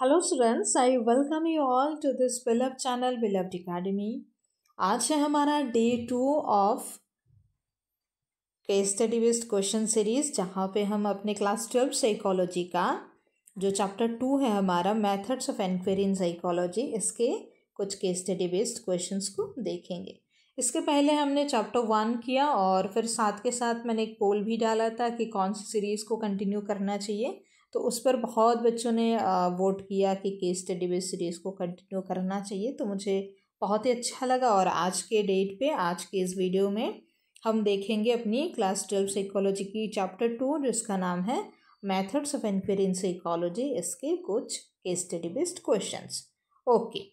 Hello students, I welcome you all to this beloved channel Beloved Academy. आज है हमारा day 2 of case study based question series, जहाँ पे हम अपने क्लास 12 साइकोलॉजी का जो चैप्टर 2 है हमारा methods of enquiry in psychology, इसके कुछ केस स्टडी बेस्ड क्वेश्चंस को देखेंगे। इसके पहले हमने चैप्टर 1 किया और फिर साथ के साथ मैंने एक पोल भी डाला था कि कौन सी सीरीज़ को कंटिन्यू करना चाहिए। तो उस पर बहुत बच्चों ने वोट किया कि केस स्टडी बेस्ड सीरीज़ को कंटिन्यू करना चाहिए, तो मुझे बहुत ही अच्छा लगा। और आज के डेट पे, आज के इस वीडियो में हम देखेंगे अपनी क्लास 12 साइकोलॉजी की चैप्टर 2, जिसका नाम है methods of enquiry in psychology, इसके कुछ case study based questions. Okay,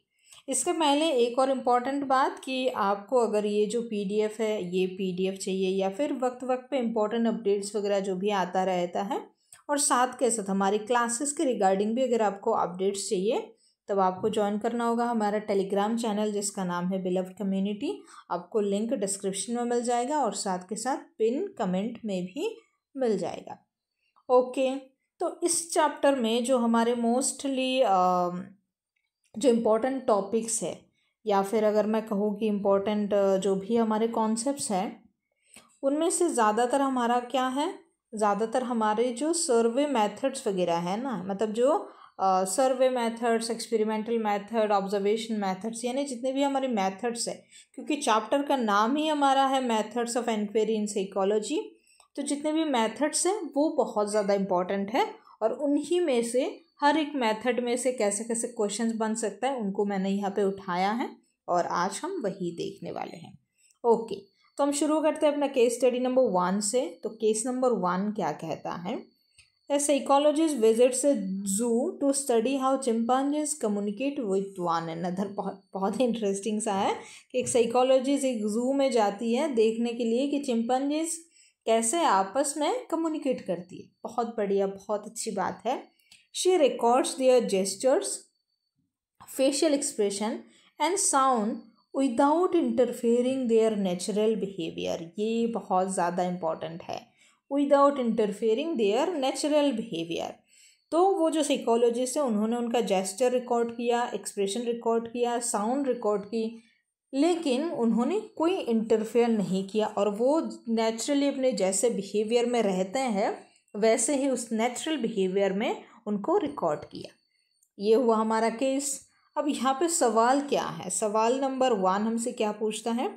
इसके पहले एक और इम्पॉर्टेंट बात कि आपको अगर ये जो पीडीएफ है ये पीडीएफ चाहिए, या फिर वक्त वक्त पे इम्पॉर्टेंट अपडेट्स वगैरह जो भी आता रहता है, और साथ के साथ हमारी क्लासेस के रिगार्डिंग भी अगर आपको अपडेट्स चाहिए, तब आपको ज्वाइन करना होगा हमारा टेलीग्राम चैनल, जिसका नाम है बिलव्ड कम्युनिटी। आपको लिंक डिस्क्रिप्शन में मिल जाएगा और साथ के साथ पिन कमेंट में भी मिल जाएगा। ओके, तो इस चैप्टर में जो हमारे मोस्टली जो इम्पोर्टेंट टॉपिक्स है, या फिर अगर मैं कहूँ कि इम्पोर्टेंट जो भी हमारे कॉन्सेप्ट्स हैं, उनमें से ज़्यादातर हमारा क्या है, ज़्यादातर हमारे जो सर्वे मेथड्स वगैरह है ना, मतलब जो survey methods, experimental method, observation methods, यानी जितने भी हमारे मेथड्स है, क्योंकि चैप्टर का नाम ही हमारा है methods of enquiry in psychology, तो जितने भी मेथड्स हैं वो बहुत ज़्यादा इम्पॉर्टेंट है। और उन्हीं में से हर एक मेथड में से कैसे कैसे क्वेश्चंस बन सकता है, उनको मैंने यहाँ पे उठाया है और आज हम वही देखने वाले हैं। ओके, तो हम शुरू करते हैं अपना केस स्टडी नंबर 1 से। तो केस नंबर 1 क्या कहता है, A psychologist visits a zoo to study how chimpanzees communicate with one another। बहुत ही इंटरेस्टिंग सा है कि एक साइकोलॉजिस्ट एक जू में जाती है देखने के लिए कि चिंपैंजीज कैसे आपस में कम्युनिकेट करती है। बहुत बढ़िया, बहुत अच्छी बात है। She records their gestures, facial expression and sound without interfering their natural behaviour. ये बहुत ज़्यादा इम्पॉर्टेंट है, without interfering their natural behaviour. तो वो जो साइकोलॉजिस्ट है उन्होंने उनका जेस्चर रिकॉर्ड किया, एक्सप्रेशन रिकॉर्ड किया, साउंड रिकॉर्ड की, लेकिन उन्होंने कोई इंटरफेयर नहीं किया, और वो नेचुरली अपने जैसे बिहेवियर में रहते हैं वैसे ही उस नेचुरल बिहेवियर में उनको रिकॉर्ड किया। ये हुआ हमारा केस। अब यहाँ पे सवाल क्या है, सवाल नंबर 1 हमसे क्या पूछता है,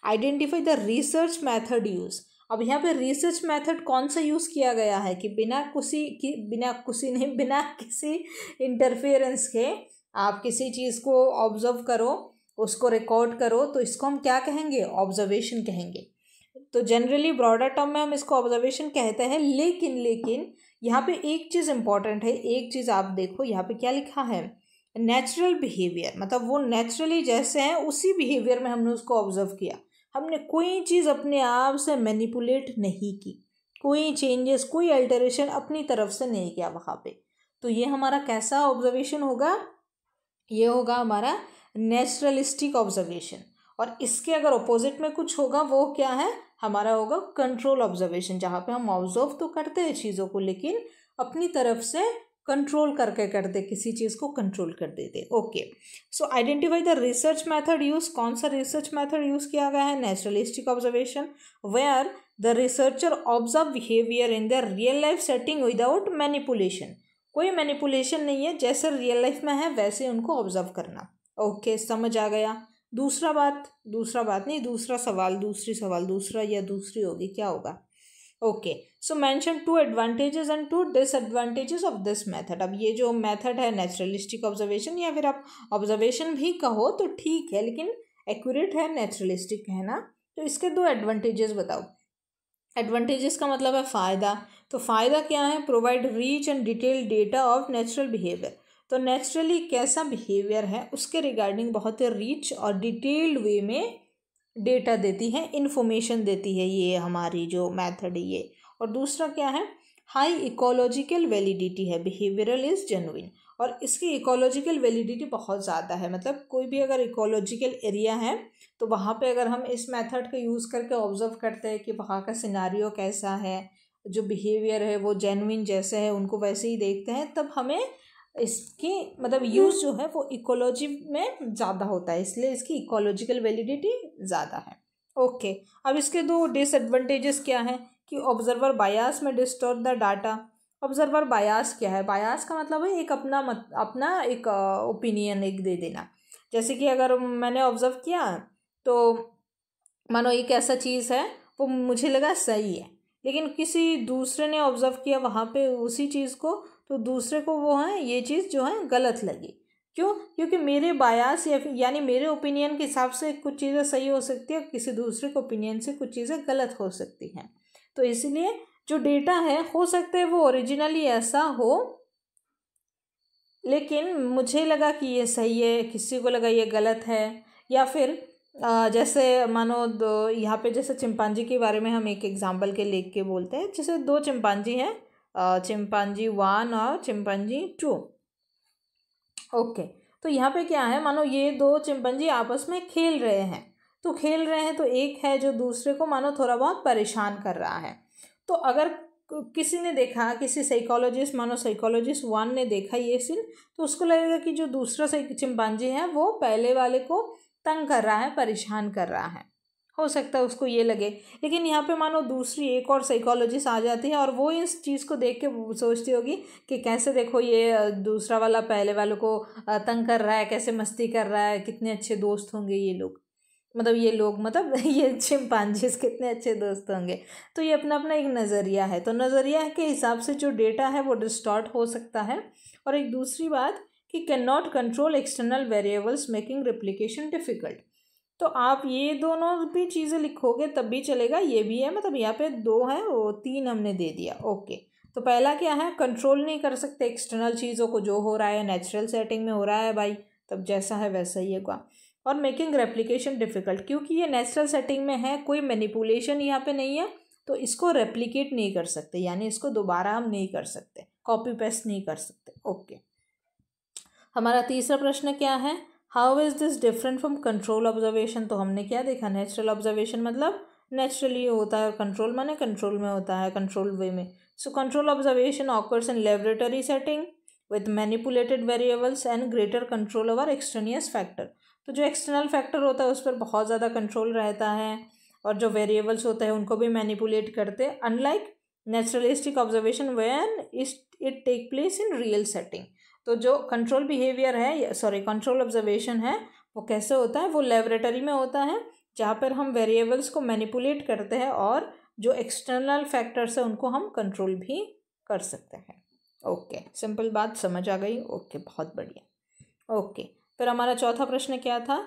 identify the research method use. अब यहाँ पे रिसर्च मेथड कौन सा यूज़ किया गया है कि बिना किसी इंटरफेरेंस के आप किसी चीज़ को ऑब्जर्व करो, उसको रिकॉर्ड करो, तो इसको हम क्या कहेंगे, ऑब्जर्वेशन कहेंगे। तो जनरली ब्रॉडर टर्म में हम इसको ऑब्जर्वेशन कहते हैं, लेकिन यहाँ पे एक चीज़ इंपॉर्टेंट है, एक चीज़ आप देखो यहाँ पे क्या लिखा है, नेचुरल बिहेवियर, मतलब वो नेचुरली जैसे हैं उसी बिहेवियर में हमने उसको ऑब्जर्व किया। हमने कोई चीज़ अपने आप से मैनिपुलेट नहीं की, कोई चेंजेस, कोई अल्टरेशन अपनी तरफ से नहीं किया वहाँ पे। तो ये हमारा कैसा ऑब्जर्वेशन होगा, ये होगा हमारा नेचुरलिस्टिक ऑब्जर्वेशन। और इसके अगर ऑपोजिट में कुछ होगा, वो क्या है, हमारा होगा कंट्रोल ऑब्जर्वेशन, जहाँ पे हम ऑब्जर्व तो करते हैं चीज़ों को, लेकिन अपनी तरफ से कंट्रोल करके करते, किसी चीज़ को कंट्रोल कर देते। Okay, so identify the research method use. कौन सा रिसर्च मेथड यूज किया गया है, naturalistic observation, where the researcher observe behaviour in the real life setting without manipulation. कोई मैनिपुलेशन नहीं है, जैसे रियल लाइफ में है वैसे उनको ऑब्जर्व करना। ओके, समझ आ गया। दूसरा सवाल, दूसरा या दूसरी होगी, क्या होगा। Okay, so mention 2 advantages and 2 disadvantages of this method. अब ये जो मेथड है नेचुरलिस्टिक ऑब्जर्वेशन, या फिर आप ऑब्जर्वेशन भी कहो तो ठीक है, लेकिन एक्यूरेट है, नेचुरलिस्टिक है ना। तो इसके 2 एडवांटेजेस बताओ। एडवांटेजेस का मतलब है फ़ायदा। तो फ़ायदा क्या है, provide reach and detailed data of natural behaviour. तो नेचुरली कैसा बिहेवियर है उसके रिगार्डिंग बहुत ही रीच और डिटेल्ड वे में डेटा देती है, इन्फॉर्मेशन देती है ये हमारी जो मेथड है ये। और दूसरा क्या है, हाई इकोलॉजिकल वैलिडिटी है, बिहेवियरल इज़ जेन्युइन, और इसकी इकोलॉजिकल वैलिडिटी बहुत ज़्यादा है। मतलब कोई भी अगर इकोलॉजिकल एरिया है तो वहाँ पे अगर हम इस मेथड का यूज़ करके ऑब्जर्व करते हैं कि वहाँ का सिनारियो कैसा है, जो बिहेवियर है वो जेन्युइन जैसे है, उनको वैसे ही देखते हैं, तब हमें इसकी मतलब यूज़ जो है वो इकोलॉजी में ज़्यादा होता है, इसलिए इसकी इकोलॉजिकल वैलिडिटी ज़्यादा है। ओके, अब इसके दो डिसएडवांटेजेस क्या हैं कि ऑब्जर्वर बायास में distort the data. Observer bias क्या है? बायास का मतलब है एक अपना एक ओपिनियन एक दे देना। जैसे कि अगर मैंने ऑब्जर्व किया तो मानो एक ऐसा चीज़ है वो मुझे लगा सही है, लेकिन किसी दूसरे ने ऑब्जर्व किया वहाँ पे उसी चीज़ को, तो दूसरे को वो है ये चीज़ जो है गलत लगी। क्यों? क्योंकि मेरे बायास यानी मेरे ओपिनियन के हिसाब से कुछ चीज़ें सही हो सकती है, किसी दूसरे के ओपिनियन से कुछ चीज़ें गलत हो सकती हैं। तो इसलिए जो डेटा है हो सकता है वो ओरिजिनली ऐसा हो, लेकिन मुझे लगा कि ये सही है, किसी को लगा ये गलत है। या फिर जैसे मानो दो यहाँ पे जैसे चिंपांजी के बारे में हम एक एग्जाम्पल के लेके के बोलते हैं। जैसे दो चिंपांजी हैं, चिंपांजी 1 और चिंपांजी 2। ओके, तो यहाँ पे क्या है, मानो ये दो चिंपांजी आपस में खेल रहे हैं। तो खेल रहे हैं तो एक है जो दूसरे को मानो थोड़ा बहुत परेशान कर रहा है। तो अगर किसी ने देखा, किसी साइकोलॉजिस्ट मानो साइकोलॉजिस्ट 1 ने देखा ये सीन, तो उसको लगेगा कि जो दूसरा चिंपांजी है वो पहले वाले को तंग कर रहा है, परेशान कर रहा है। हो सकता है उसको ये लगे, लेकिन यहाँ पे मानो दूसरी एक और साइकोलॉजिस्ट आ जाती है और वो इस चीज़ को देख के सोचती होगी कि कैसे देखो ये दूसरा वाला पहले वाले को तंग कर रहा है, कैसे मस्ती कर रहा है, कितने अच्छे दोस्त होंगे ये लोग, मतलब ये चिंपांजीज कितने अच्छे दोस्त होंगे। तो ये अपना अपना एक नज़रिया है। तो नज़रिया के हिसाब से जो डेटा है वो डिस्टॉर्ट हो सकता है। और एक दूसरी बात कि can not control external variables making replication difficult. तो आप ये दोनों भी चीज़ें लिखोगे तब भी चलेगा, ये भी है, मतलब यहाँ पे 2 है वो 3 हमने दे दिया। ओके, तो पहला क्या है, कंट्रोल नहीं कर सकते एक्सटर्नल चीज़ों को, जो हो रहा है नेचुरल सेटिंग में हो रहा है भाई, तब जैसा है वैसा ही होगा। और मेकिंग रेप्लिकेशन डिफ़िकल्ट, क्योंकि ये नेचुरल सेटिंग में है, कोई मैनिपुलेशन यहाँ पे नहीं है, तो इसको रेप्लिकेट नहीं कर सकते, यानी इसको दोबारा हम नहीं कर सकते, कॉपी पेस्ट नहीं कर सकते। ओके, हमारा तीसरा प्रश्न क्या है, how is this different from control observation. तो हमने क्या देखा, नेचुरल ऑब्जर्वेशन मतलब नेचुरली होता है, कंट्रोल माने कंट्रोल में होता है, कंट्रोल वे में। So control observation occurs in laboratory setting with manipulated variables and greater control over extraneous factor. तो जो एक्सटर्नल फैक्टर होता है उस पर बहुत ज़्यादा कंट्रोल रहता है, और जो वेरिएबल्स होते हैं उनको भी मैनिपुलेट करते हैं, unlike naturalistic observation when it take place in real setting. तो जो कंट्रोल बिहेवियर है, कंट्रोल ऑब्जर्वेशन है, वो कैसे होता है, वो लेबोरेटरी में होता है, जहाँ पर हम वेरिएबल्स को मैनिपुलेट करते हैं और जो एक्सटर्नल फैक्टर्स हैं उनको हम कंट्रोल भी कर सकते हैं। ओके, सिंपल बात समझ आ गई। ओके, बहुत बढ़िया। ओके, फिर हमारा चौथा प्रश्न क्या था,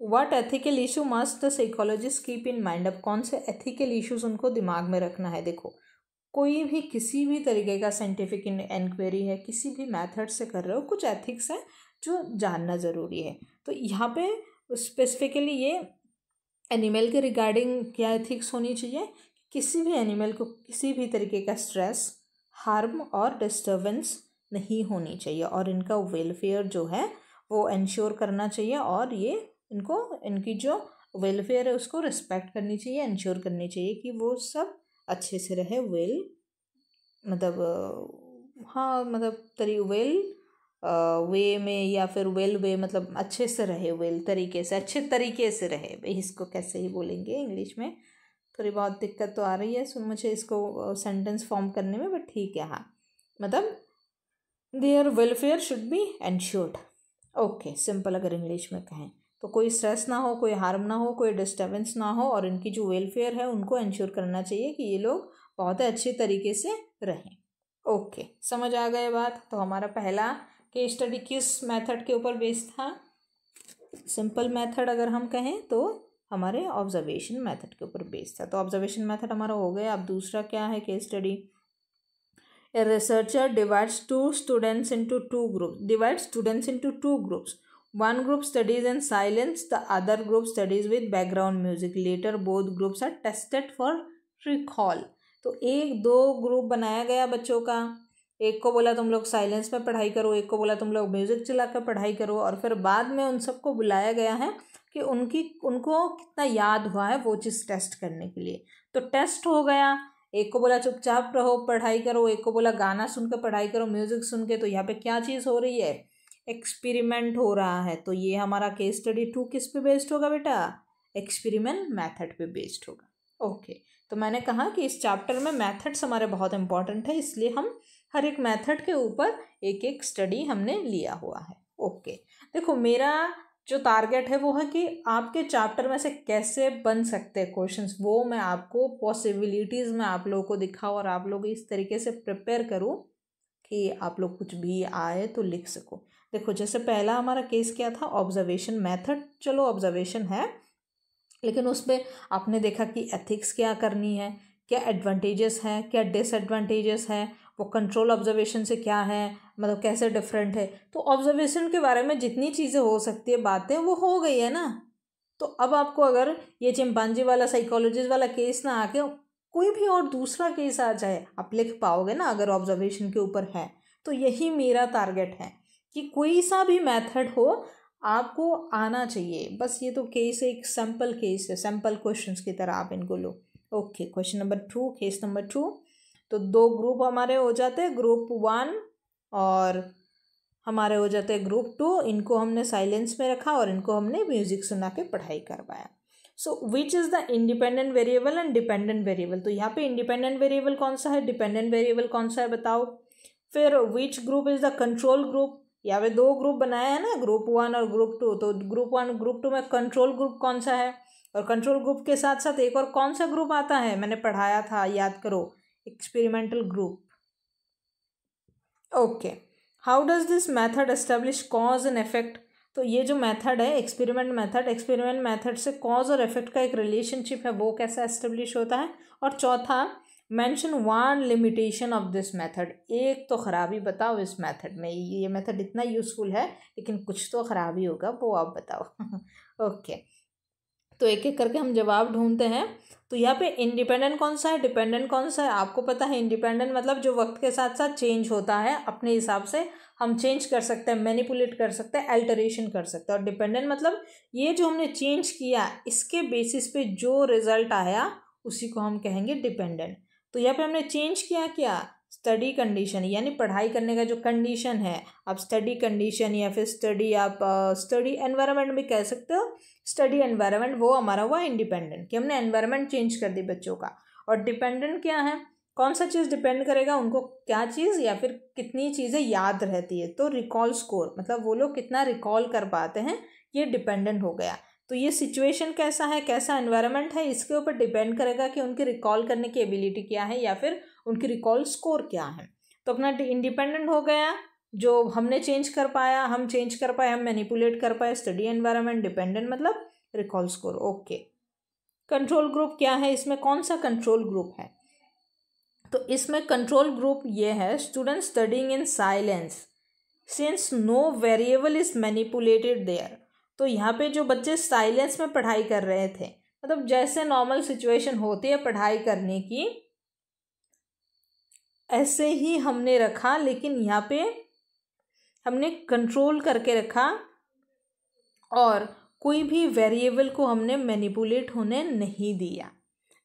what ethical issue must the psychologist keep in mind. अब कौन से एथिकल इश्यूज उनको दिमाग में रखना है। देखो, कोई भी किसी भी तरीके का साइंटिफिक इंक्वायरी है, किसी भी मेथड से कर रहे हो, कुछ एथिक्स है जो जानना ज़रूरी है। तो यहाँ पे स्पेसिफिकली ये एनिमल के रिगार्डिंग क्या एथिक्स होनी चाहिए, किसी भी एनिमल को किसी भी तरीके का स्ट्रेस, हार्म और डिस्टर्बेंस नहीं होनी चाहिए, और इनका वेलफेयर जो है वो इंश्योर करना चाहिए, और ये इनकी जो वेलफेयर है उसको रिस्पेक्ट करनी चाहिए, इंश्योर करनी चाहिए कि वो सब अच्छे से रहे, वेल वे में, या फिर वेल वे मतलब अच्छे से रहे, वेल तरीके से, अच्छे तरीके से रहे। इसको कैसे ही बोलेंगे इंग्लिश में, थोड़ी बहुत दिक्कत तो आ रही है मुझे इसको सेंटेंस फॉर्म करने में, बट ठीक है। हाँ, मतलब their welfare should be ensured. Okay, simple अगर इंग्लिश में कहें तो कोई स्ट्रेस ना हो, कोई हार्म ना हो, कोई डिस्टर्बेंस ना हो, और इनकी जो वेलफेयर है उनको इंश्योर करना चाहिए कि ये लोग बहुत अच्छे तरीके से रहें। ओके, समझ आ गए बात। तो हमारा पहला केस स्टडी किस मेथड के ऊपर बेस्ड था, सिंपल मेथड अगर हम कहें तो हमारे ऑब्जर्वेशन मेथड के ऊपर बेस्ड था। तो ऑब्जर्वेशन मेथड हमारा हो गया। अब दूसरा क्या है case study, A researcher divides students into two groups. One group studies in silence, the other group studies with background music. Later, both groups are tested for recall. तो एक दो ग्रुप बनाया गया बच्चों का, एक को बोला तुम लोग साइलेंस में पढ़ाई करो, एक को बोला तुम लोग म्यूज़िक चला कर पढ़ाई करो, और फिर बाद में उन सबको बुलाया गया है कि उनको कितना याद हुआ है वो चीज़ टेस्ट करने के लिए। तो टेस्ट हो गया, एक को बोला चुपचाप रहो पढ़ाई करो, एक को बोला गाना सुन के पढ़ाई करो, म्यूजिक सुन के। तो यहाँ पे क्या चीज़ हो रही है, एक्सपेरिमेंट हो रहा है। तो ये हमारा केस स्टडी 2 किस पे बेस्ड होगा बेटा, एक्सपेरिमेंट मेथड पे बेस्ड होगा। ओके, तो मैंने कहा कि इस चैप्टर में मेथड्स हमारे बहुत इंपॉर्टेंट है, इसलिए हम हर एक मेथड के ऊपर एक एक स्टडी हमने लिया हुआ है। ओके, देखो मेरा जो टारगेट है वो है कि आपके चैप्टर में से कैसे बन सकते हैं क्वेश्चंस, वो मैं आपको पॉसिबिलिटीज़ में आप लोगों को दिखाऊँ और आप लोग इस तरीके से प्रिपेयर करूँ कि आप लोग कुछ भी आए तो लिख सको। देखो जैसे पहला हमारा केस क्या था, ऑब्जर्वेशन मेथड। चलो ऑब्जर्वेशन है, लेकिन उसमें आपने देखा कि एथिक्स क्या करनी है, क्या एडवांटेजेस है, क्या डिसएडवांटेजेस है, वो कंट्रोल ऑब्जर्वेशन से क्या है, मतलब कैसे डिफरेंट है। तो ऑब्जर्वेशन के बारे में जितनी चीज़ें हो सकती है बातें वो हो गई है ना। तो अब आपको अगर ये चिंपांजी वाला साइकोलॉजिस्ट वाला केस ना आके कोई भी और दूसरा केस आ जाए, आप लिख पाओगे ना अगर ऑब्जर्वेशन के ऊपर है। तो यही मेरा टारगेट है कि कोई सा भी मेथड हो आपको आना चाहिए। बस ये तो केस एक सैम्पल केस है, सैम्पल क्वेश्चंस की तरह आप इनको लो। Okay, question number 2, case number 2। तो 2 ग्रुप हमारे हो जाते हैं, ग्रुप 1 और हमारे हो जाते हैं ग्रुप 2। इनको हमने साइलेंस में रखा और इनको हमने म्यूजिक सुना के पढ़ाई करवाया। So which is the independent variable and dependent variable. तो यहाँ पे इंडिपेंडेंट वेरिएबल कौन सा है, डिपेंडेंट वेरिएबल कौन सा है बताओ। फिर which group is the control group. यहाँ पे 2 ग्रुप बनाया है ना, ग्रुप 1 और ग्रुप 2। तो ग्रुप 1 ग्रुप 2 में कंट्रोल ग्रुप कौन सा है, और कंट्रोल ग्रुप के साथ साथ एक और कौन सा ग्रुप आता है, मैंने पढ़ाया था याद करो, experimental group. Okay, how does this method establish cause and effect. तो ये जो मेथड है एक्सपेरिमेंट मेथड से कॉज और इफेक्ट का एक रिलेशनशिप है, वो कैसा एस्टेब्लिश होता है। और चौथा, mention one limitation of this method. एक तो खराबी बताओ इस मेथड में, ये मेथड इतना यूजफुल है लेकिन कुछ तो खराबी होगा, वो आप बताओ। ओके, तो एक एक करके हम जवाब ढूंढते हैं। तो यहाँ पे इंडिपेंडेंट कौन सा है, डिपेंडेंट कौन सा है, आपको पता है इंडिपेंडेंट मतलब जो वक्त के साथ साथ चेंज होता है, अपने हिसाब से हम चेंज कर सकते हैं, मैनिपुलेट कर सकते हैं, अल्टरेशन कर सकते हैं। और डिपेंडेंट मतलब ये जो हमने चेंज किया इसके बेसिस पे जो रिजल्ट आया उसी को हम कहेंगे डिपेंडेंट। तो यहाँ पे हमने चेंज किया क्या, स्टडी कंडीशन, यानी पढ़ाई करने का जो कंडीशन है, आप स्टडी कंडीशन या फिर स्टडी आप स्टडी एनवायरनमेंट भी कह सकते हो। स्टडी एनवायरनमेंट वो हमारा हुआ इंडिपेंडेंट, कि हमने एनवायरनमेंट चेंज कर दी बच्चों का। और डिपेंडेंट क्या है, कौन सा चीज़ डिपेंड करेगा, उनको क्या चीज़ या फिर कितनी चीज़ें याद रहती है। तो रिकॉल स्कोर मतलब वो लोग कितना रिकॉल कर पाते हैं, ये डिपेंडेंट हो गया। तो ये सिचुएशन कैसा है, कैसा एनवायरनमेंट है, इसके ऊपर डिपेंड करेगा कि उनकी रिकॉल करने की एबिलिटी क्या है या फिर उनकी रिकॉल स्कोर क्या है। तो अपना इंडिपेंडेंट हो गया, जो हमने चेंज कर पाया, हम चेंज कर पाए, हम मैनिपुलेट कर पाए, स्टडी एनवायरनमेंट। डिपेंडेंट मतलब recall score. Okay, control group क्या है, इसमें कौन सा कंट्रोल ग्रुप है। तो इसमें कंट्रोल ग्रुप ये है, student studying in silence since no variable is manipulated there. तो यहाँ पे जो बच्चे साइलेंस में पढ़ाई कर रहे थे, मतलब जैसे नॉर्मल सिचुएशन होती है पढ़ाई करने की, ऐसे ही हमने रखा, लेकिन यहाँ पे हमने कंट्रोल करके रखा और कोई भी वेरिएबल को हमने मैनिपुलेट होने नहीं दिया।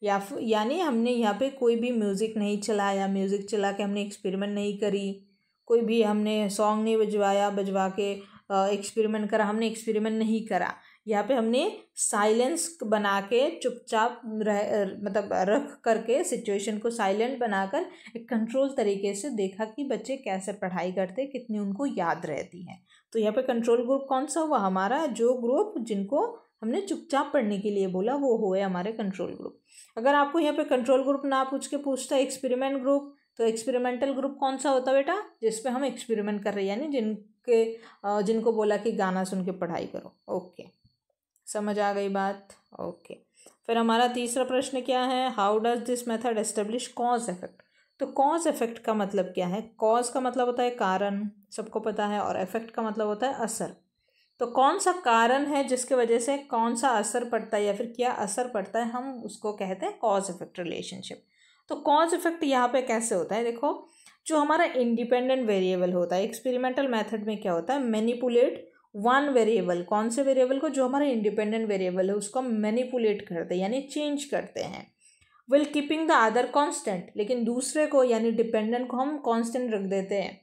यानी हमने यहाँ पे कोई भी म्यूज़िक नहीं चलाया, म्यूज़िक चला के हमने एक्सपेरिमेंट नहीं करी, कोई भी हमने सॉन्ग नहीं बजवा के एक्सपेरिमेंट करा, हमने एक्सपेरिमेंट नहीं करा। यहाँ पे हमने साइलेंस बना के चुपचाप मतलब रख करके सिचुएशन को साइलेंट बनाकर एक कंट्रोल तरीके से देखा कि बच्चे कैसे पढ़ाई करते, कितनी उनको याद रहती है। तो यहाँ पे कंट्रोल ग्रुप कौन सा हुआ हमारा, जो ग्रुप जिनको हमने चुपचाप पढ़ने के लिए बोला वो हुए हमारे कंट्रोल ग्रुप। अगर आपको यहाँ पे कंट्रोल ग्रुप ना पूछ के पूछता एक्सपेरिमेंट ग्रुप, तो एक्सपेरिमेंटल ग्रुप कौन सा होता बेटा, जिसपे हम एक्सपेरिमेंट कर रहे हैं, यानी जिनको बोला कि गाना सुन के पढ़ाई करो। ओके, समझ आ गई बात। ओके, फिर हमारा तीसरा प्रश्न क्या है, how does this method establish cause effect. तो कॉज इफेक्ट का मतलब क्या है, कॉज का मतलब होता है कारण, सबको पता है, और इफेक्ट का मतलब होता है असर। तो कौन सा कारण है जिसके वजह से कौन सा असर पड़ता है या फिर क्या असर पड़ता है, हम उसको कहते हैं कॉज इफेक्ट रिलेशनशिप। तो कॉज इफेक्ट यहाँ पे कैसे होता है, देखो जो हमारा इंडिपेंडेंट वेरिएबल होता है, एक्सपेरिमेंटल मेथड में क्या होता है, मैनिपुलेट वन वेरिएबल, कौन से वेरिएबल को, जो हमारा इंडिपेंडेंट वेरिएबल है उसको हम मैनिपुलेट करते हैं यानी चेंज करते हैं। Will keeping the other constant, लेकिन दूसरे को यानी डिपेंडेंट को हम कांस्टेंट रख देते हैं।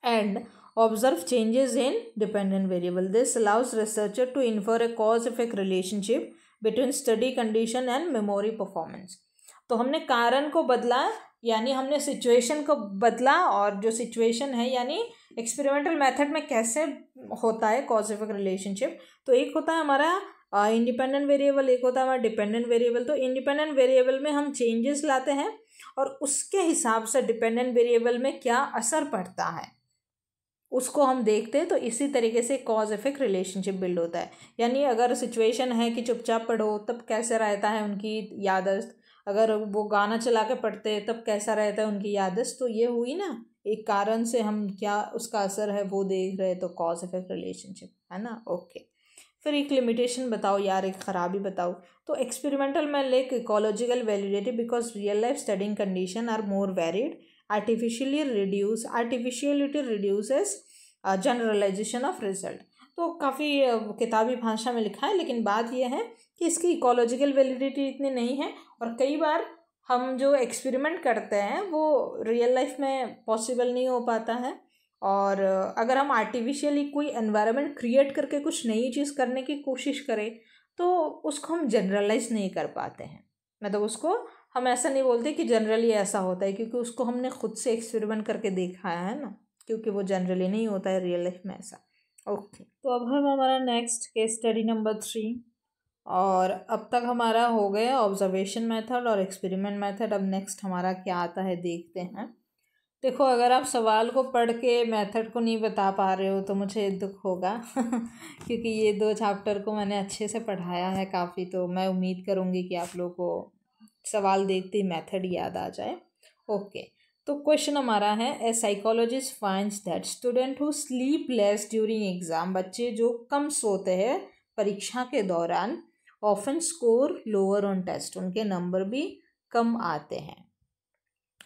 And observe changes in dependent variable, this allows researcher to infer a cause effect relationship between study condition and memory performance. तो हमने कारण को बदला, यानी हमने सिचुएशन को बदला, और जो सिचुएशन है यानी एक्सपेरिमेंटल मेथड में कैसे होता है कॉज इफेक्ट रिलेशनशिप, तो एक होता है हमारा इंडिपेंडेंट वेरिएबल, एक होता है हमारा डिपेंडेंट वेरिएबल। तो इंडिपेंडेंट वेरिएबल में हम चेंजेस लाते हैं और उसके हिसाब से डिपेंडेंट वेरिएबल में क्या असर पड़ता है उसको हम देखते हैं। तो इसी तरीके से कॉज इफेक्ट रिलेशनशिप बिल्ड होता है। यानी अगर सिचुएशन है कि चुपचाप पढ़ो तब कैसे रहता है उनकी याददाश्त, अगर वो गाना चला के पढ़ते हैं तब कैसा रहता है उनकी याददाश्त। तो ये हुई ना, एक कारण से हम क्या उसका असर है वो देख रहे हैं, तो कॉज इफेक्ट रिलेशनशिप है ना। ओके, फिर एक लिमिटेशन बताओ यार, एक खराबी बताओ। तो एक्सपेरिमेंटल में lack ecological validity because real life studying condition are more varied, artificiality reduces generalization of result. तो काफ़ी किताबी भाषा में लिखा है, लेकिन बात यह है कि इसकी इकोलॉजिकल वैलिडिटी इतनी नहीं है, और कई बार हम जो एक्सपेरिमेंट करते हैं वो रियल लाइफ में पॉसिबल नहीं हो पाता है। और अगर हम आर्टिफिशियली कोई एनवायरनमेंट क्रिएट करके कुछ नई चीज़ करने की कोशिश करें तो उसको हम जनरलाइज नहीं कर पाते हैं। मतलब उसको हम ऐसा नहीं बोलते कि जनरली ऐसा होता है, क्योंकि उसको हमने खुद से एक्सपेरिमेंट करके देखा है ना, क्योंकि वो जनरली नहीं होता है रियल लाइफ में ऐसा। ओके, तो अब हम हमारा नेक्स्ट केस स्टडी नंबर 3, और अब तक हमारा हो गया ऑब्जर्वेशन मेथड और एक्सपेरिमेंट मेथड। अब नेक्स्ट हमारा क्या आता है देखते हैं। देखो, अगर आप सवाल को पढ़ के मेथड को नहीं बता पा रहे हो तो मुझे दुख होगा क्योंकि ये 2 चैप्टर को मैंने अच्छे से पढ़ाया है काफ़ी, तो मैं उम्मीद करूँगी कि आप लोगों को सवाल देखते ही मेथड याद आ जाए। ओके, तो क्वेश्चन हमारा है, a psychologist finds that student who sleep less during exam, बच्चे जो कम सोते हैं परीक्षा के दौरान, often score lower on test, उनके नंबर भी कम आते हैं।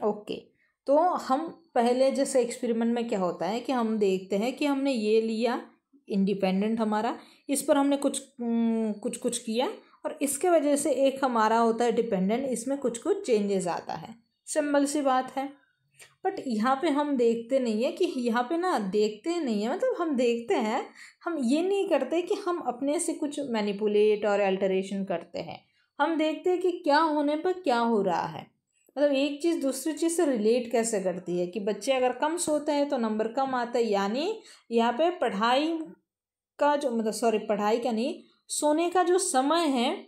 ओके, तो हम पहले जैसे एक्सपेरिमेंट में क्या होता है कि हम देखते हैं कि हमने ये लिया इंडिपेंडेंट हमारा, इस पर हमने कुछ किया, और इसके वजह से एक हमारा होता है डिपेंडेंट, इसमें कुछ चेंजेस आता है। सिंपल सी बात है। बट यहाँ पे हम देखते नहीं है कि यहाँ पे ना देखते नहीं है, मतलब हम देखते हैं, हम ये नहीं करते कि हम अपने से कुछ मैनिपुलेट और अल्टरेशन करते हैं। हम देखते हैं कि क्या होने पर क्या हो रहा है, मतलब एक चीज़ दूसरी चीज़ से रिलेट कैसे करती है। कि बच्चे अगर कम सोते हैं तो नंबर कम आता है, यानी यहाँ पे पढ़ाई का जो पढ़ाई का नहीं, सोने का जो समय है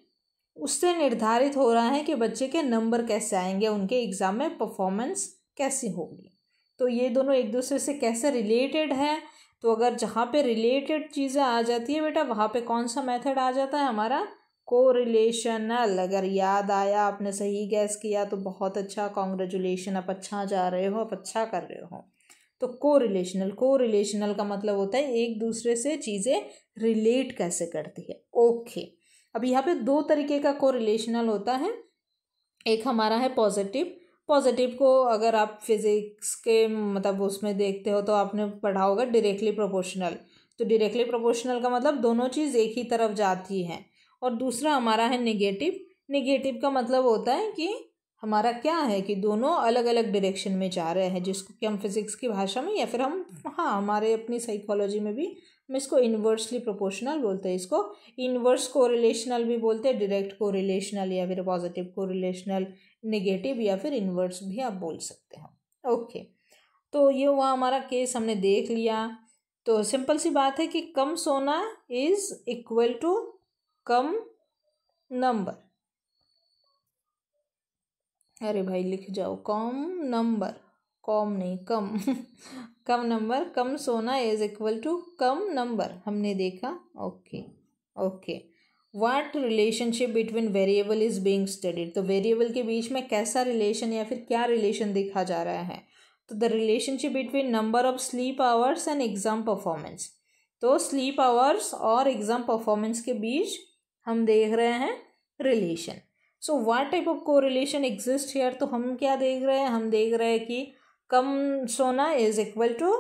उससे निर्धारित हो रहा है कि बच्चे के नंबर कैसे आएंगे, उनके एग्ज़ाम में परफॉर्मेंस कैसी होगी। तो ये दोनों एक दूसरे से कैसे रिलेटेड है। तो अगर जहाँ पे रिलेटेड चीज़ें आ जाती है बेटा, वहाँ पे कौन सा मेथड आ जाता है हमारा, कोरिलेशनल। अगर याद आया, आपने सही गैस किया तो बहुत अच्छा, कॉन्ग्रेचुलेशन, आप अच्छा जा रहे हो, आप अच्छा कर रहे हो। तो कोरिलेशनल का मतलब होता है एक दूसरे से चीज़ें रिलेट कैसे करती है। ओके, अब यहाँ पे 2 तरीके का कोरिलेशनल होता है। एक हमारा है पॉजिटिव को अगर आप फिजिक्स के मतलब उसमें देखते हो तो आपने पढ़ा होगा डायरेक्टली प्रोपोर्शनल। तो डायरेक्टली प्रोपोर्शनल का मतलब दोनों चीज़ एक ही तरफ जाती हैं। और दूसरा हमारा है नेगेटिव का मतलब होता है कि हमारा क्या है कि दोनों अलग अलग डायरेक्शन में जा रहे हैं, जिसको कि हम फिजिक्स की भाषा में या फिर हम हमारे अपनी साइकोलॉजी में भी हम इसको इन्वर्सली प्रोपोर्शनल बोलते हैं। इसको इन्वर्स कोरिलेशनल भी बोलते हैं, डायरेक्ट कोरिलेशनल या फिर पॉजिटिव कोरिलेशनल, नेगेटिव या फिर इन्वर्स भी आप बोल सकते हो। ओके, तो ये हुआ हमारा केस, हमने देख लिया। तो सिंपल सी बात है कि कम सोना इज इक्वल टू कम नंबर। अरे भाई लिख जाओ, कम नंबर, कम नहीं कम कम नंबर, कम सोना इज इक्वल टू कम नंबर, हमने देखा। Okay, what relationship between variable is being studied. तो वेरिएबल के बीच में कैसा रिलेशन या फिर क्या रिलेशन देखा जा रहा है। तो the relationship between number of sleep hours and exam performance. तो स्लीप आवर्स और एग्जाम परफॉर्मेंस के बीच हम देख रहे हैं relation. So what type of correlation exist here. तो हम क्या देख रहे हैं, हम देख रहे हैं कि कम सोना इज इक्वल टू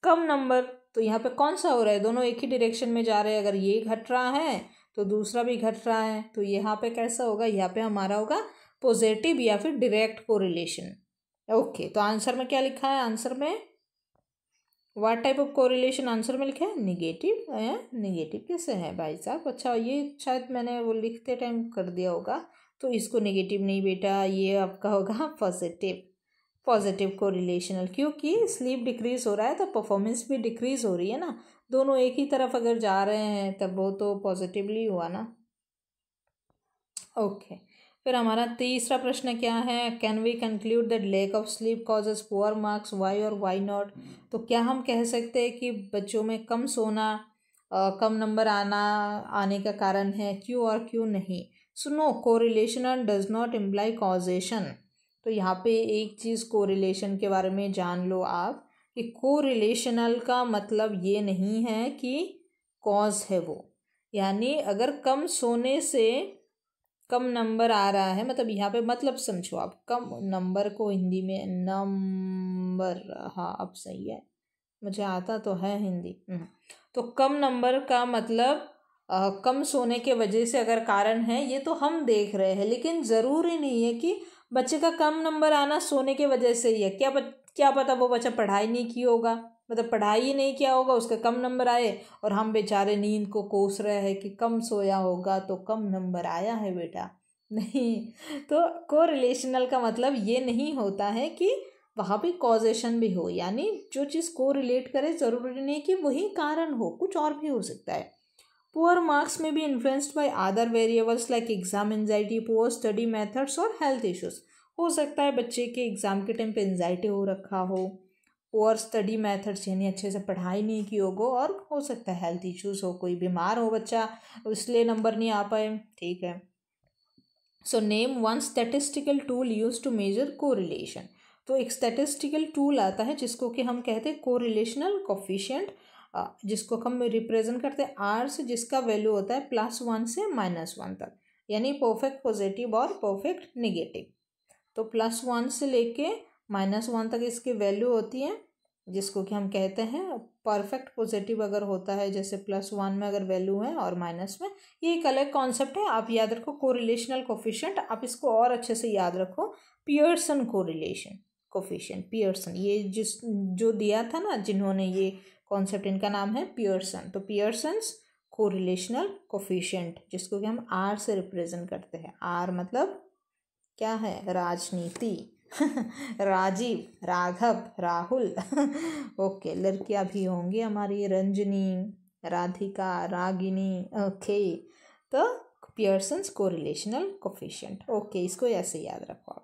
कम नंबर। तो यहाँ पे कौन सा हो रहा है, दोनों एक ही डायरेक्शन में जा रहे हैं। अगर ये घट रहा है तो दूसरा भी घट रहा है, तो यहाँ पे कैसा होगा, यहाँ पे हमारा होगा पॉजिटिव या फिर डायरेक्ट कोरिलेशन। ओके, तो आंसर में क्या लिखा है? आंसर में what type of correlation answer में लिखा है निगेटिव। निगेटिव कैसे है भाई साहब? अच्छा, ये शायद मैंने वो लिखते टाइम कर दिया होगा, तो इसको निगेटिव नहीं बेटा, ये आपका होगा पॉजिटिव। पॉजिटिव कोरिलेशनल, क्योंकि स्लीप डिक्रीज हो रहा है तो परफॉर्मेंस भी डिक्रीज हो रही है ना, दोनों एक ही तरफ अगर जा रहे हैं तब वो तो पॉजिटिवली हुआ ना। ओके, फिर हमारा तीसरा प्रश्न क्या है? Can we conclude that lack of sleep causes poor marks, why और वाई नॉट? तो क्या हम कह सकते हैं कि बच्चों में कम सोना कम नंबर आने का कारण है, क्यों और क्यों नहीं? सुनो, correlation does not imply causation. तो यहाँ पे एक चीज़ कोरिलेशन के बारे में जान लो आप, कि कोरिलेशनल का मतलब ये नहीं है कि कॉज है वो, यानी अगर कम सोने से कम नंबर आ रहा है, मतलब यहाँ पे मतलब समझो आप, कम नंबर को हिंदी में नंबर, हाँ अब सही है, मुझे आता तो है हिंदी। तो कम नंबर का मतलब कम सोने के वजह से अगर कारण है, ये तो हम देख रहे हैं, लेकिन ज़रूरी नहीं है कि बच्चे का कम नंबर आना सोने के वजह से ही है। क्या पता वो बच्चा पढ़ाई नहीं की होगा, मतलब पढ़ाई ही नहीं किया होगा, उसके कम नंबर आए, और हम बेचारे नींद को कोस रहे हैं कि कम सोया होगा तो कम नंबर आया है बेटा। नहीं, तो कोरिलेशनल का मतलब ये नहीं होता है कि वहाँ पे कॉजेशन भी हो, यानी जो चीज़ को रिलेट करे ज़रूरी नहीं कि वही कारण हो, कुछ और भी हो सकता है। पुअर मार्क्स में B influenced by other variables like exam anxiety, poor study methods और हेल्थ इश्यूज। हो सकता है बच्चे के एग्ज़ाम के टाइम पे एंजाइटी हो रखा हो, पुअर स्टडी मेथड्स यानी अच्छे से पढ़ाई नहीं की होगो, और हो सकता है हेल्थ इश्यूज हो, कोई बीमार हो बच्चा इसलिए नंबर नहीं आ पाए। ठीक है, so name one statistical tool use to measure correlation. तो एक स्टैटिस्टिकल टूल आता है जिसको कि हम कहते हैं कोरिलेशनल कोफिशिएंट, जिसको हम रिप्रेजेंट करते हैं आर से, जिसका वैल्यू होता है +1 से -1 तक, यानी परफेक्ट पॉजिटिव और परफेक्ट नेगेटिव। तो +1 से लेके -1 तक इसकी वैल्यू होती है, जिसको कि हम कहते हैं परफेक्ट पॉजिटिव अगर होता है, जैसे +1 में अगर वैल्यू है और माइनस में, ये एक अलग कॉन्सेप्ट है, आप याद रखो कोरिलेशनल कोफिशिएंट। आप इसको और अच्छे से याद रखो, पियर्सन कोरिलेशन कोफिशिएंट, पियर्सन, ये जो दिया था ना जिन्होंने ये कॉन्सेप्ट, इनका नाम है पियर्सन। तो पियर्सन्स कोरिलेशनल कोफिशिएंट, जिसको कि हम आर से रिप्रेजेंट करते हैं। आर मतलब क्या है? राजनीति राजीव, राघव, राहुल ओके, लड़कियां भी होंगी हमारी, रंजनी, राधिका, रागिनी। ओके, तो पियर्सन्स कोरिलेशनल कोफिशिएंट। ओके, इसको ऐसे याद रखो आप।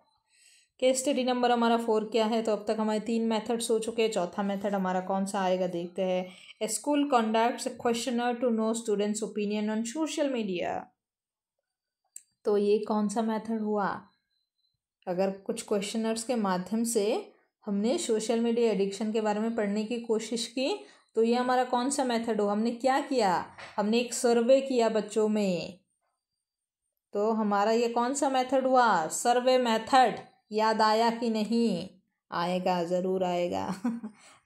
केस स्टडी नंबर हमारा 4 क्या है? तो अब तक हमारे 3 मेथड्स हो चुके हैं, चौथा मेथड हमारा कौन सा आएगा देखते हैं। A school conducts a questionnaire to know students opinion on social media. तो ये कौन सा मेथड हुआ? अगर कुछ क्वेश्चनर्स के माध्यम से हमने सोशल मीडिया एडिक्शन के बारे में पढ़ने की कोशिश की, तो ये हमारा कौन सा मेथड हो? हमने क्या किया? हमने एक सर्वे किया बच्चों में, तो हमारा ये कौन सा मेथड हुआ? Survey method. याद आया कि नहीं? आएगा, ज़रूर आएगा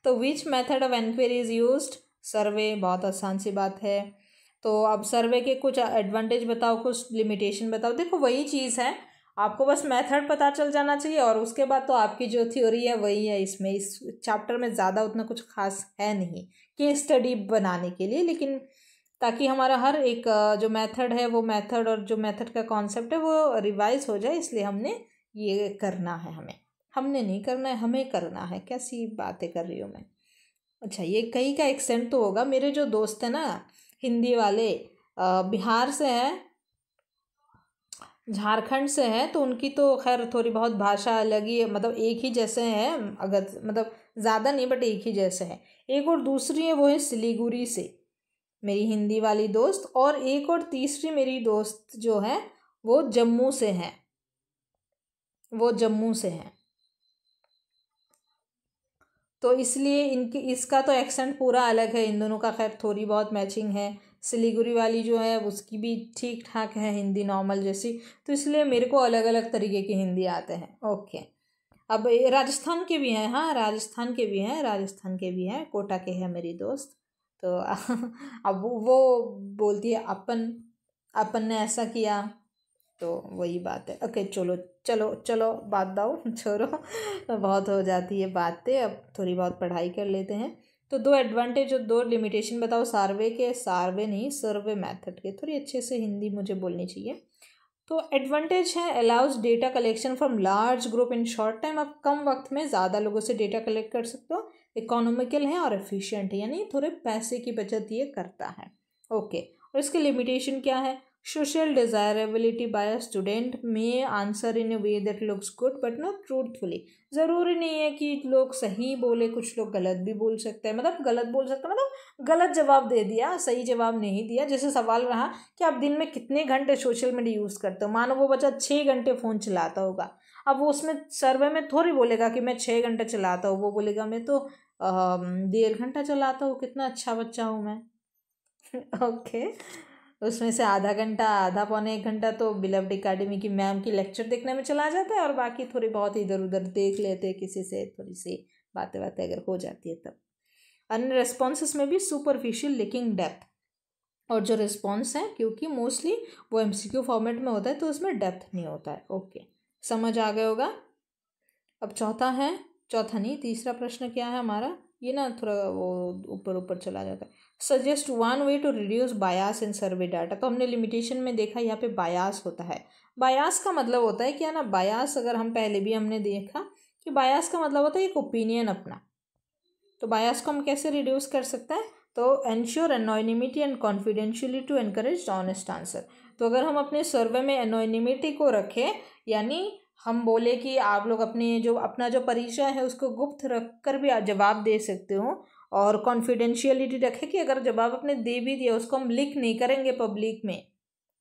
तो which method of enquiry is used? Survey, बहुत आसान सी बात है। तो अब सर्वे के कुछ एडवांटेज बताओ, कुछ लिमिटेशन बताओ। देखो वही चीज़ है, आपको बस मेथड पता चल जाना चाहिए, और उसके बाद तो आपकी जो थ्योरी है वही है। इसमें इस चैप्टर में ज़्यादा उतना कुछ खास है नहीं केस स्टडी बनाने के लिए, लेकिन ताकि हमारा हर एक जो मेथड है वो मेथड और जो मेथड का कॉन्सेप्ट है वो रिवाइज हो जाए, इसलिए हमने ये करना है। हमने नहीं करना है, हमें करना है। कैसी बातें कर रही हूँ मैं? अच्छा, ये कहीं का एक्सेंट तो होगा। मेरे जो दोस्त हैं ना हिंदी वाले, बिहार से हैं, झारखंड से हैं, तो उनकी तो खैर थोड़ी बहुत भाषा अलग ही है, मतलब एक ही जैसे हैं, अगर मतलब ज़्यादा नहीं बट एक ही जैसे हैं। एक और दूसरी है, वो है सिलीगुड़ी से मेरी हिंदी वाली दोस्त, और एक और तीसरी मेरी दोस्त जो है वो जम्मू से हैं, वो जम्मू से हैं। तो इसलिए इनकी इसका तो एक्सेंट पूरा अलग है, इन दोनों का खैर थोड़ी बहुत मैचिंग है। सिलीगुड़ी वाली जो है उसकी भी ठीक ठाक है हिंदी, नॉर्मल जैसी। तो इसलिए मेरे को अलग अलग तरीके की हिंदी आते हैं। ओके, अब राजस्थान के भी हैं, हाँ राजस्थान के भी हैं, राजस्थान के भी हैं, कोटा के हैं मेरी दोस्त। तो अब वो बोलती है अपन ने ऐसा किया, तो वही बात है। ओके, चलो चलो चलो बात दाओ छोड़ो, बहुत हो जाती है बातें, अब थोड़ी बहुत पढ़ाई कर लेते हैं। तो 2 एडवांटेज और 2 लिमिटेशन बताओ सार्वे के, सार्वे नहीं सर्वे मेथड के, थोड़ी अच्छे से हिंदी मुझे बोलनी चाहिए। तो एडवांटेज है allows data collection from large group in short time, आप कम वक्त में ज़्यादा लोगों से डेटा कलेक्ट कर सकते हो, इकोनॉमिकल है और एफिशिएंट है, यानी थोड़े पैसे की बचत ये करता है। ओके, और इसकी लिमिटेशन क्या है? Social desirability by a student may answer in a way that looks good but not truthfully, ज़रूरी नहीं है कि लोग सही बोले, कुछ लोग गलत भी बोल सकते हैं, मतलब गलत बोल सकते हैं मतलब गलत जवाब दे दिया, सही जवाब नहीं दिया। जैसे सवाल रहा कि आप दिन में कितने घंटे सोशल मीडिया यूज़ करते हो, मानो वो बच्चा 6 घंटे फ़ोन चलाता होगा, अब वो उसमें सर्वे में थोड़ी बोलेगा कि मैं 6 घंटे चलाता हूँ, वो बोलेगा मैं तो 1.5 घंटा चलाता हूँ, कितना अच्छा बच्चा हूँ मैं। ओके, उसमें से आधा घंटा, आधा पौने 1 घंटा तो बिलव्ड एकेडमी की मैम की लेक्चर देखने में चला जाता है, और बाकी थोड़ी बहुत इधर उधर देख लेते हैं, किसी से थोड़ी सी बातें बातें अगर हो जाती है तब। अन्य रिस्पॉन्सेस में भी सुपरफिशियल लेकिन डेप्थ, और जो रिस्पॉन्स है क्योंकि मोस्टली वो एमसीक्यू फॉर्मेट में होता है तो उसमें डेप्थ नहीं होता है। ओके, समझ आ गया होगा। अब चौथा नहीं, तीसरा प्रश्न क्या है हमारा, ये ना थोड़ा वो ऊपर ऊपर चला जाता है। Suggest 1 way to reduce bias in survey data, तो हमने लिमिटेशन में देखा यहाँ पे बायास होता है। बायास का मतलब होता है क्या ना, बायास अगर हम पहले भी हमने देखा कि बायास का मतलब होता है एक ओपिनियन अपना, तो बायास को हम कैसे रिड्यूस कर सकते हैं? तो ensure anonymity and confidentially to encourage honest answer, तो अगर हम अपने सर्वे में एनोनिमिटी को रखें, यानी हम बोले कि आप लोग अपना जो परिचय है उसको गुप्त रख कर भी जवाब दे सकते हो, और कॉन्फिडेंशियलिटी रखें कि अगर जवाब आपने दे भी दिया उसको हम लीक नहीं करेंगे पब्लिक में,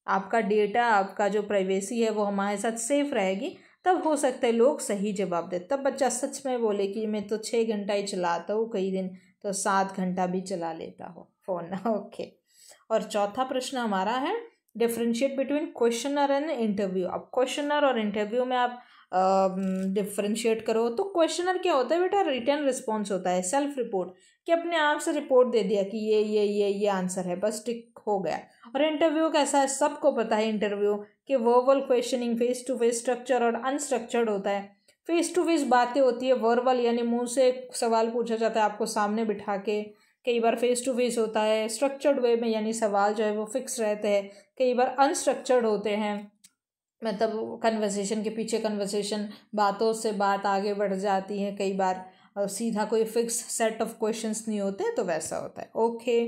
आपका डेटा, आपका जो प्राइवेसी है वो हमारे साथ सेफ रहेगी, तब हो सकता है लोग सही जवाब दे, तब बच्चा सच में बोले कि मैं तो 6 घंटा ही चलाता हूँ, कई दिन तो 7 घंटा भी चला लेता हूँ फ़ोन। ओके, और चौथा प्रश्न हमारा है differentiate between questionnaire and interview. अब क्वेश्चनर और इंटरव्यू में आप डिफ्रेंशिएट करो, तो क्वेश्चनर क्या होता है बेटा? रिटन रिस्पॉन्स होता है, सेल्फ रिपोर्ट, कि अपने आप से रिपोर्ट दे दिया कि ये आंसर है, बस टिक हो गया। और इंटरव्यू कैसा है, सबको पता है इंटरव्यू कि verbal questioning, face to face, structure और अनस्ट्रक्चर्ड होता है। फेस टू फेस बातें होती है, वर्बल यानी मुंह से सवाल पूछा जाता है आपको सामने बिठा के, कई बार फेस टू फेस होता है। स्ट्रक्चर्ड वे में यानी सवाल जो है वो फिक्स रहते हैं, कई बार अनस्ट्रक्चर्ड होते हैं, मतलब कन्वर्सेशन के पीछे कन्वर्सेशन, बातों से बात आगे बढ़ जाती है, कई बार सीधा कोई फिक्स सेट ऑफ क्वेश्चंस नहीं होते, तो वैसा होता है। ओके,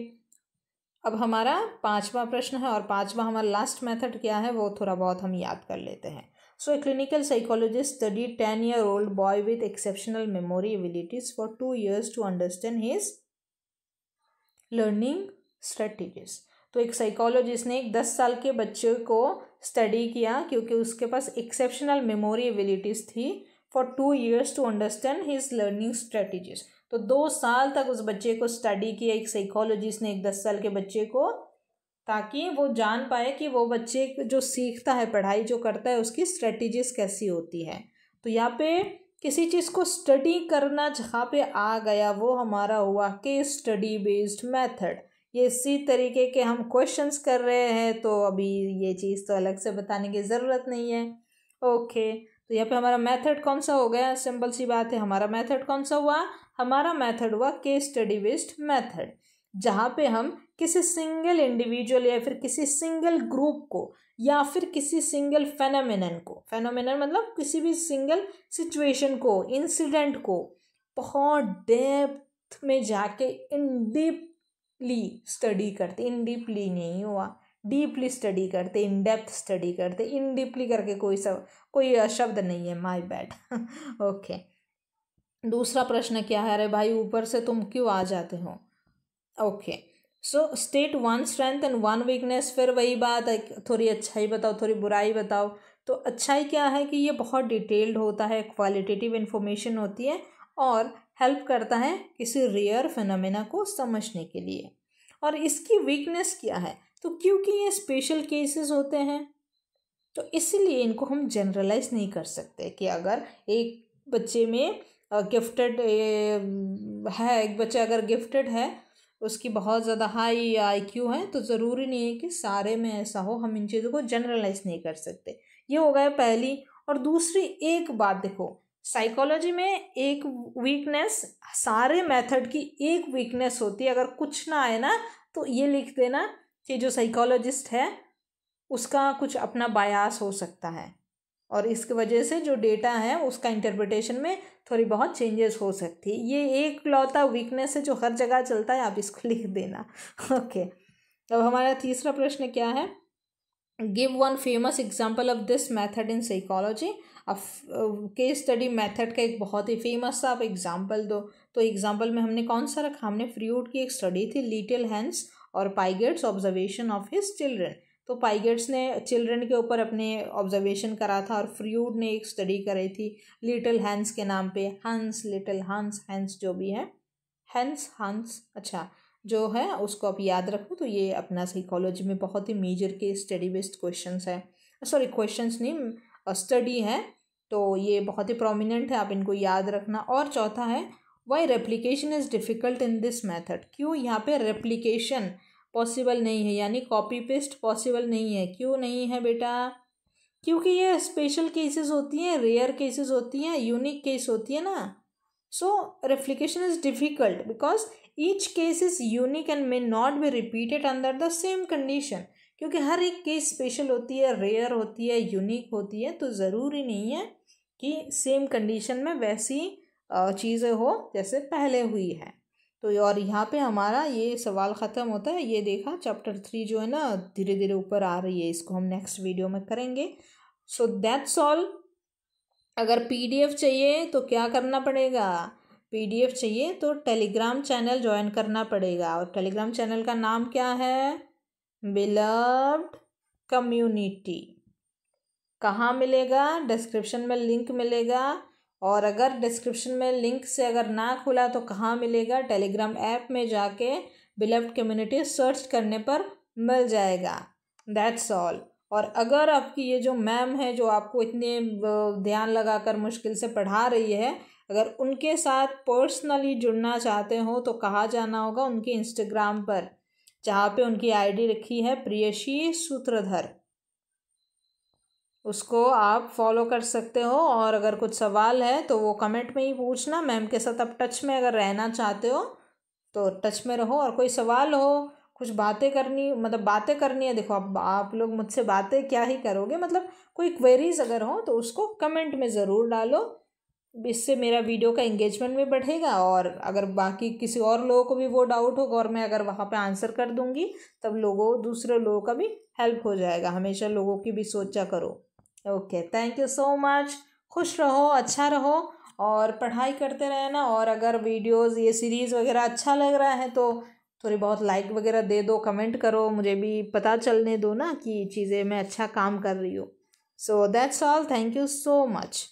अब हमारा 5वां प्रश्न है, और 5वां हमारा लास्ट मेथड क्या है वो थोड़ा बहुत हम याद कर लेते हैं। So a clinical psychologist study 10-year-old boy with exceptional memory abilities for 2 years to understand his learning strategies. तो एक साइकोलॉजिस्ट ने एक 10 साल के बच्चे को स्टडी किया क्योंकि उसके पास एक्सेप्शनल मेमोरी एबिलिटीज़ थी, for 2 years to understand his learning strategies. तो 2 साल तक उस बच्चे को स्टडी किया एक साइकोलॉजिस्ट ने, एक 10 साल के बच्चे को, ताकि वो जान पाए कि वो बच्चे जो सीखता है, पढ़ाई जो करता है, उसकी स्ट्रेटेजीज कैसी होती है। तो यहाँ पे किसी चीज़ को स्टडी करना जहाँ पे आ गया वो हमारा हुआ केस स्टडी बेस्ड मेथड। ये इसी तरीके के हम क्वेश्चंस कर रहे हैं, तो अभी ये चीज़ तो अलग से बताने की ज़रूरत नहीं है। ओके, तो यहाँ पे हमारा मेथड कौन सा हो गया? सिंपल सी बात है, हमारा मेथड कौन सा हुआ? हमारा मेथड हुआ केस स्टडी बेस्ड मेथड, जहाँ पे हम किसी सिंगल इंडिविजुअल या फिर किसी सिंगल ग्रुप को या फिर किसी सिंगल फेनोमेनन को, फेनोमेनन मतलब किसी भी सिंगल सिचुएशन को, इंसिडेंट को बहुत डेप्थ में जाके इन डीपली स्टडी करते, इन डीपली नहीं हुआ, डीपली स्टडी करते, इन डेप्थ स्टडी करते, इन डीपली करके कोई शब्द नहीं है, माय बैड। ओके, दूसरा प्रश्न क्या है? अरे भाई ऊपर से तुम क्यों आ जाते हो? Okay, so state 1 strength and 1 weakness, फिर वही बात है, थोड़ी अच्छाई बताओ थोड़ी बुराई बताओ। तो अच्छाई क्या है कि ये बहुत डिटेल्ड होता है, क्वालिटेटिव इन्फॉर्मेशन होती है और हेल्प करता है किसी रेयर फिनोमेना को समझने के लिए। और इसकी वीकनेस क्या है? तो क्योंकि ये स्पेशल केसेस होते हैं, तो इसीलिए इनको हम जनरलाइज नहीं कर सकते कि अगर एक बच्चे में गिफ्टेड है, एक बच्चा अगर गिफ्टेड है उसकी बहुत ज़्यादा हाई IQ है, तो ज़रूरी नहीं है कि सारे में ऐसा हो, हम इन चीज़ों को जनरलाइज नहीं कर सकते। ये हो गया पहली। और दूसरी एक बात देखो, साइकोलॉजी में एक वीकनेस, सारे मेथड की एक वीकनेस होती है। अगर कुछ ना आए ना तो ये लिख देना कि जो साइकोलॉजिस्ट है उसका कुछ अपना बायास हो सकता है, और इसकी वजह से जो डेटा है उसका इंटरप्रिटेशन में थोड़ी बहुत चेंजेस हो सकती है। ये एक लौता वीकनेस है जो हर जगह चलता है, आप इसको लिख देना। ओके, अब हमारा तीसरा प्रश्न क्या है? Give one famous example of this method in psychology. अब केस स्टडी मेथड का एक बहुत ही फेमस सा आप एग्जाम्पल दो। तो एग्जाम्पल में हमने कौन सा रखा? हमने फ्रूड की एक स्टडी थी, लिटिल हैंस और पाइगेट्स ऑब्जर्वेशन ऑफ हिज चिल्ड्रन। तो पाइगेट्स ने चिल्ड्रन के ऊपर अपने ऑब्जर्वेशन करा था, और फ्रूड ने एक स्टडी कराई थी लिटिल हैंस के नाम पे। हंस, लिटिल हंस, हैंस जो भी है, हैंस हंस, अच्छा जो है उसको आप याद रखो। तो ये अपना साइकोलॉजी में बहुत ही मेजर के स्टडी बेस्ड क्वेश्चंस है, सॉरी क्वेश्चंस नहीं, स्टडी है, तो ये बहुत ही प्रोमिनेंट है, आप इनको याद रखना। और चौथा है, why replication is difficult in this method. क्यों यहाँ पे रेप्लिकेशन पॉसिबल नहीं है, यानी कॉपी पेस्ट पॉसिबल नहीं है। क्यों नहीं है बेटा? क्योंकि ये स्पेशल केसेस होती हैं, रेयर केसेस होती हैं, यूनिक केस होती है ना। So replication is difficult because each case is unique and may not be repeated under the same condition. क्योंकि हर एक केस स्पेशल होती है, रेयर होती है, यूनिक होती है, तो ज़रूरी नहीं है कि सेम कंडीशन में वैसी चीज़ें हो जैसे पहले हुई है। तो और यहाँ पे हमारा ये सवाल ख़त्म होता है। ये देखा चैप्टर 3 जो है ना धीरे धीरे ऊपर आ रही है, इसको हम नेक्स्ट वीडियो में करेंगे। So that's all. अगर PDF चाहिए तो क्या करना पड़ेगा? PDF चाहिए तो टेलीग्राम चैनल ज्वाइन करना पड़ेगा, और टेलीग्राम चैनल का नाम क्या है? Beloved community. कहाँ मिलेगा? डिस्क्रिप्शन में लिंक मिलेगा। और अगर डिस्क्रिप्शन में लिंक से अगर ना खुला तो कहाँ मिलेगा? टेलीग्राम ऐप में जाके बिलव्ड कम्युनिटी सर्च करने पर मिल जाएगा। That's all. और अगर आपकी ये जो मैम है जो आपको इतने ध्यान लगाकर मुश्किल से पढ़ा रही है, अगर उनके साथ पर्सनली जुड़ना चाहते हो तो कहाँ जाना होगा? उनके इंस्टाग्राम पर, जहाँ पे उनकी ID रखी है प्रियशी सूत्रधर, उसको आप फॉलो कर सकते हो। और अगर कुछ सवाल है तो वो कमेंट में ही पूछना। मैम के साथ आप टच में अगर रहना चाहते हो तो टच में रहो, और कोई सवाल हो, कुछ बातें करनी, मतलब बातें करनी है, देखो आप लोग मुझसे बातें क्या ही करोगे, मतलब कोई क्वेरीज अगर हो तो उसको कमेंट में ज़रूर डालो। इससे मेरा वीडियो का एंगेजमेंट भी बढ़ेगा, और अगर बाकी किसी और लोगों को भी वो डाउट होगा और मैं अगर वहाँ पे आंसर कर दूँगी, तब दूसरे लोगों का भी हेल्प हो जाएगा। हमेशा लोगों की भी सोचा करो। Okay, thank you so much. खुश रहो, अच्छा रहो, और पढ़ाई करते रहना। और अगर वीडियोस ये सीरीज़ वगैरह अच्छा लग रहा है तो थोड़ी बहुत लाइक वगैरह दे दो, कमेंट करो, मुझे भी पता चलने दो ना कि चीज़ें मैं अच्छा काम कर रही हूँ। So that's all, thank you so much.